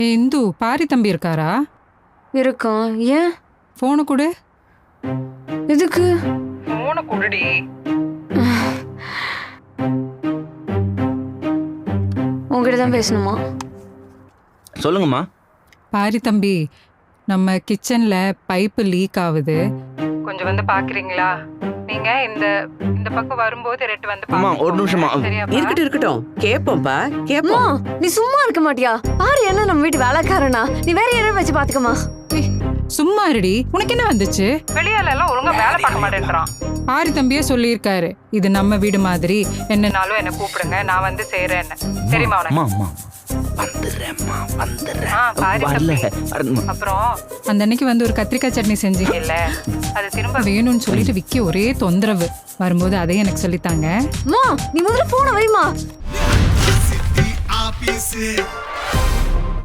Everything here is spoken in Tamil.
இந்து பாரி தம்பி இருக்காரா? இருக்கான். ஏன்? போனை கொடு. எதுக்கு? போனை கொடுடி. உங்ககிட்ட தான் பேசணுமா? சொல்லுங்கம்மா. பாரி தம்பி, நம்ம கிச்சன்ல பைப்பு லீக் ஆகுது. கொஞ்சம் வந்து பாக்குறீங்களா? நீங்க இந்த இந்த பக்கம் வரும்போது ரெட்டு வந்து அம்மா ஒரு நிமிஷமா. இருக்கட்டும் கேப்போம்பா கேப்போம். நீ சும்மா இருக்க மாட்டியா? பாரு என்ன நம்ம வீட்டு வேலைக்காரனா? நீ வேற யாரும் வச்சு பாத்துக்கமா. சும்மா இருடி, உனக்கு என்ன வந்துச்சு? வெளியால எல்லாம் ஒழுங்கா வேலை பார்க்க மாட்டேன்றான். பாரி தம்பியே சொல்லியிருக்காரு, இது நம்ம வீடு மாதிரி, என்னனாலும் என்ன கூப்பிடுங்க, நான் வந்து செய்யறேன்னு. தெரியுமா உனக்கு? அப்புறம் அந்த அன்னைக்கு வந்து ஒரு கத்திரிக்காய் சட்னி செஞ்சீங்கல்ல, அது திரும்ப வேணும்னு சொல்லிட்டு விக்கி ஒரே தொந்தரவு. வரும்போது அதையும் எனக்கு சொல்லித்தாங்க. நீ முதல்ல போன வைமா.